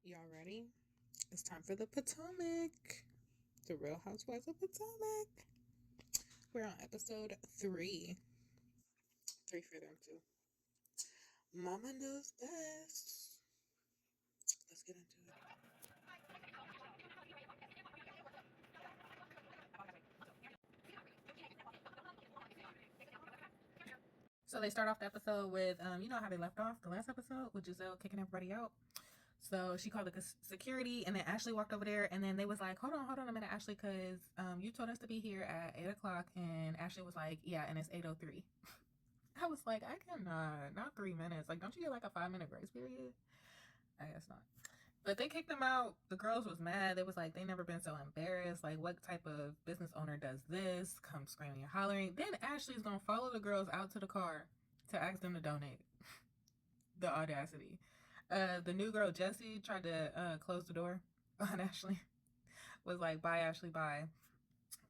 Y'all ready? It's time for the Potomac. The Real Housewives of Potomac. We're on episode 3. 3 for them too. Mama knows best. Let's get into it. So they start off the episode with, you know how they left off the last episode with Girllll kicking everybody out. So she called the security, and then Ashley walked over there, and then they was like, hold on a minute, Ashley, because you told us to be here at 8 o'clock, and Ashley was like, yeah, and it's 8:03. I was like, I cannot, not 3 minutes. Like, don't you get like a 5-minute grace period? I guess not. But they kicked them out. The girls was mad. They was like, they never been so embarrassed. Like, what type of business owner does this? Come screaming and hollering. Then Ashley's gonna follow the girls out to the car to ask them to donate. The audacity. The new girl Jessie tried to close the door on Ashley. Was like, bye Ashley, bye.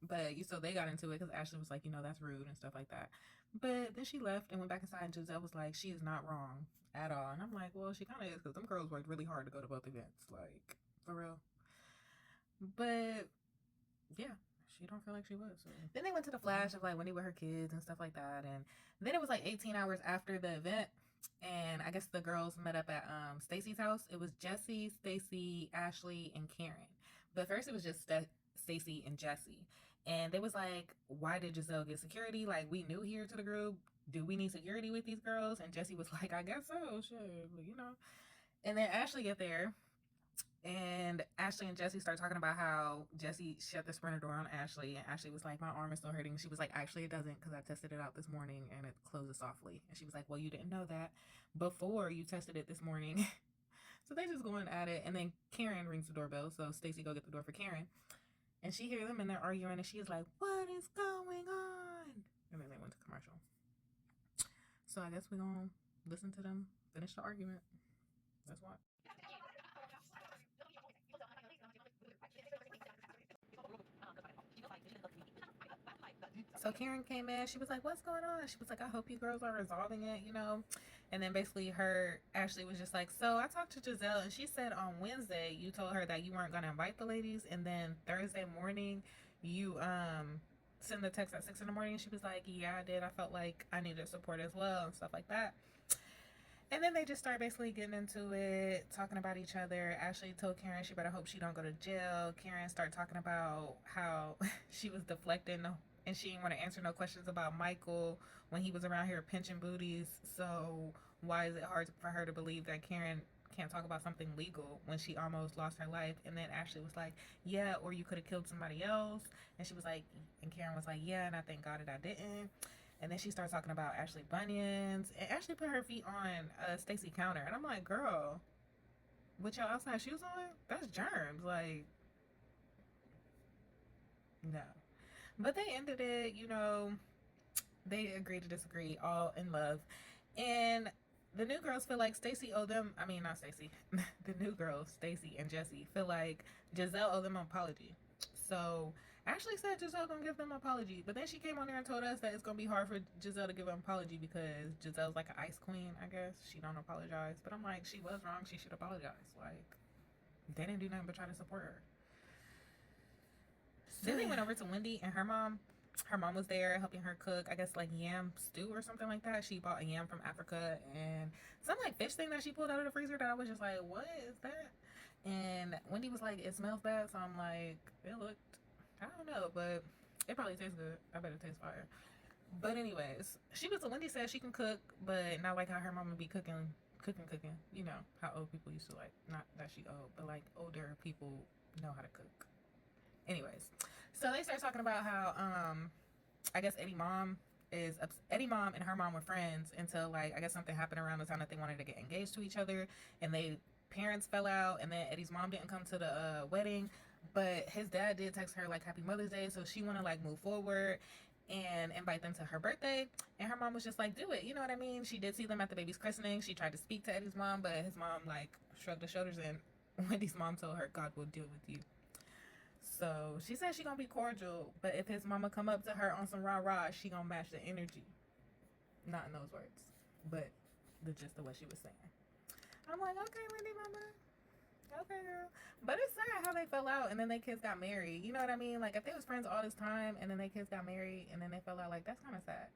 But so they got into it because Ashley was like, that's rude and stuff like that. But then she left and went back inside, and Girllll was like, she is not wrong at all. And I'm like, well, she kind of is, because them girls worked really hard to go to both events, like, for real. But yeah, she don't feel like she was. So. Then they went to the flash of like Wendy with her kids and stuff like that, and then it was like 18 hours after the event, and I guess the girls met up at Stacy's house. It was Jessie, Stacy, Ashley, and Karen. But first it was just Stacy and Jessie. And they was like, why did Girllll get security? Like, we new here to the group. Do we need security with these girls? And Jessie was like, I guess so, sure, but. And then Ashley get there, and Ashley and Jessie start talking about how Jessie shut the sprinter door on Ashley, and Ashley was like, my arm is still hurting. She was like, actually it doesn't, because I tested it out this morning and it closes softly. And she was like, well, you didn't know that before you tested it this morning. So they just going at it, and then Karen rings the doorbell, so Stacy go get the door for Karen. And she hears them and they're arguing, and she is like, what is going on? And then they went to commercial. So I guess we're going to listen to them finish the argument. That's why. So Karen came in. She was like, what's going on? She was like, I hope you girls are resolving it. And then basically Ashley was just like, so I talked to Girllll, and she said on Wednesday you told her that you weren't going to invite the ladies, and then Thursday morning you sent the text at 6 in the morning. And she was like, yeah, I did. I felt like I needed support as well and stuff like that. And then they just start basically getting into it, talking about each other. Ashley told Karen she better hope she don't go to jail. Karen started talking about how she was deflecting and she didn't want to answer no questions about Michael when he was around here pinching booties. So why is it hard for her to believe that Karen can't talk about something legal when she almost lost her life? And then Ashley was like, yeah, or you could have killed somebody else. And she was like, and Karen was like, yeah, and I thank God that I didn't. And then she starts talking about Ashley bunions, and Ashley put her feet on Stacy counter, and I'm like, girl, with your outside shoes on, that's germs. Like, no. But they ended it, they agreed to disagree, all in love. And the new girls feel like Stacy owed them, I mean, not Stacy, the new girls, Stacy and Jessie, feel like Girllll owed them an apology. So Ashley said Girllll gonna give them an apology, but then she came on there and told us that it's gonna be hard for Girllll to give an apology because Girll's like an ice queen, I guess. She don't apologize. But I'm like, she was wrong, she should apologize. Like, they didn't do nothing but try to support her. Then they went over to Wendy and her mom. Her mom was there helping her cook, I guess, like yam stew or something like that. She bought a yam from Africa and some like fish thing that she pulled out of the freezer that I was just like, what is that? And Wendy was like, it smells bad. So I'm like, it looked, I don't know, but it probably tastes good. I bet it tastes fire. But anyways, Wendy said she can cook, but not like how her mom would be cooking. You know how old people used to, like, not that she old, but like older people know how to cook. Anyways, so they start talking about how I guess Eddie mom and her mom were friends until, like, I guess something happened around the time that they wanted to get engaged to each other, and they parents fell out, and then Eddie's mom didn't come to the wedding, but his dad did text her like happy Mother's Day, so she want to like move forward and invite them to her birthday. And her mom was just like, do it, you know what I mean? She did see them at the baby's christening. She tried to speak to Eddie's mom, but his mom like shrugged her shoulders, and Wendy's mom told her, God will deal with you. So she said she gonna be cordial, but if his mama come up to her on some rah-rah, she gonna match the energy. Not in those words, but the gist of what she was saying. I'm like, okay, Wendy mama, Okay, girl. But it's sad how they fell out and then their kids got married. You know what I mean? Like if they was friends all this time and then their kids got married and then they fell out, like that's kind of sad.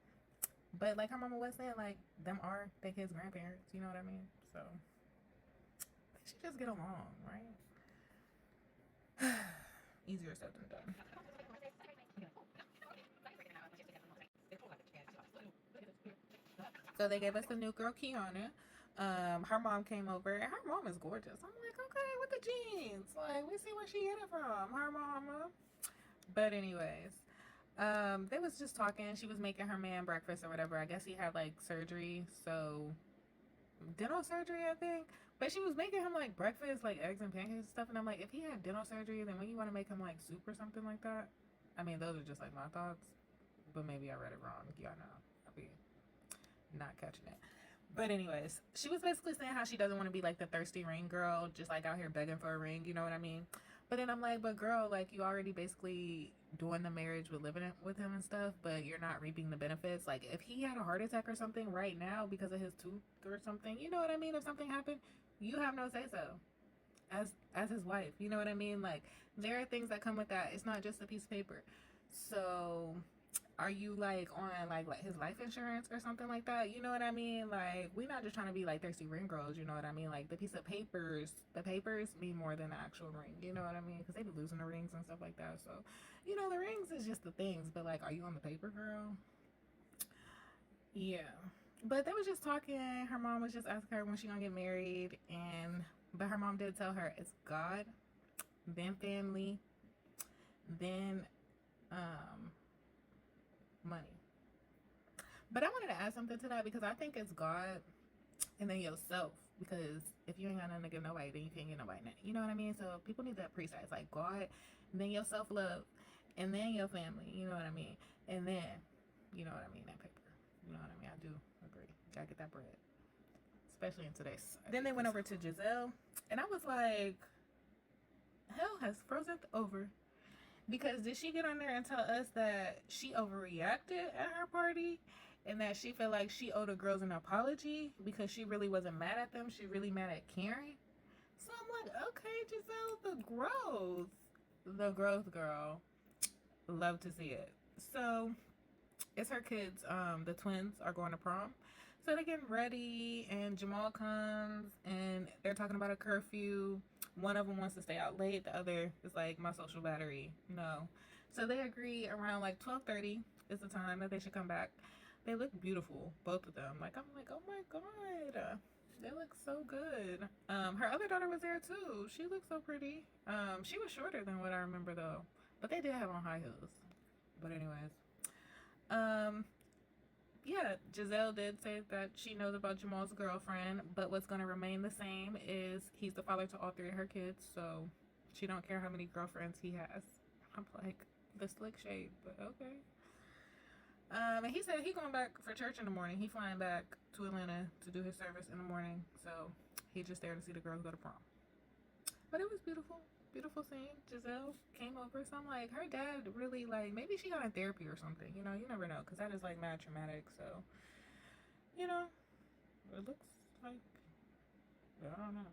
But like her mama was saying, like them are their kids' grandparents. You know what I mean? So they should just get along, right? Easier said than done. So they gave us the new girl, Keiarna. Her mom came over, and her mom is gorgeous. I'm like, okay, with the jeans, like we see where she get it from, her mama. But anyways, they was just talking. She was making her man breakfast or whatever. I guess he had like surgery, so dental surgery, I think. But she was making him like breakfast, like eggs and pancakes and stuff. And I'm like, if he had dental surgery, then when you want to make him like soup or something like that? I mean, those are just like my thoughts. But maybe I read it wrong. Y'all know. I'll be not catching it. But anyways, she was basically saying how she doesn't want to be like the thirsty ring girl, just like out here begging for a ring, you know what I mean? But then I'm like, but girl, like you already basically doing the marriage with living it with him and stuff, but you're not reaping the benefits. Like if he had a heart attack or something right now because of his tooth or something, you know what I mean? If something happened, you have no say so as his wife. You know what I mean? Like there are things that come with that. It's not just a piece of paper. So are you like on like his life insurance or something like that? You know what I mean? Like we're not just trying to be like thirsty ring girls. You know what I mean? Like the piece of papers, the papers mean more than the actual ring. You know what I mean? Because they be losing the rings and stuff like that. So you know the rings is just the things, but like, are you on the paper, girl? Yeah. But they was just talking. Her mom was just asking her when she gonna get married, and but her mom did tell her it's God, then family, then um money. But I wanted to add something to that because I think it's God and then yourself. Because if you ain't got nothing to give nobody, then you can't get nobody nothing. You know what I mean? So people need that precise, like God, and then your self love, and then your family. You know what I mean? And then, you know what I mean? That paper. You know what I mean? I do agree. Gotta get that bread, especially in today's society. Then they went over to Girllll, and I was like, hell has frozen over. Because did she get on there and tell us that she overreacted at her party and that she felt like she owed the girls an apology because she really wasn't mad at them? She really mad at Karen. So I'm like, okay, Girllll, the growth. The growth girl. Love to see it. So it's her kids. The twins are going to prom. So they're getting ready, and Jamal comes, and they're talking about a curfew. One of them wants to stay out late. The other is like, my social battery. No. So they agree around like 12:30 is the time that they should come back. They look beautiful, both of them. Like I'm like, oh my god, they look so good. Her other daughter was there too. She looked so pretty. She was shorter than what I remember though, but they did have on high heels. But anyways, um, yeah, Girllll did say that she knows about Jamal's girlfriend, but what's going to remain the same is he's the father to all three of her kids, so she don't care how many girlfriends he has. I'm like, the slick shade, but okay. And he said he going back for church in the morning. He flying back to Atlanta to do his service in the morning, so he just there to see the girls go to prom. But it was beautiful. Beautiful scene. Girllll came over, so I'm like, her dad really like maybe she got in therapy or something. You know, you never know, because that is like mad traumatic. So, you know, it looks like I don't know.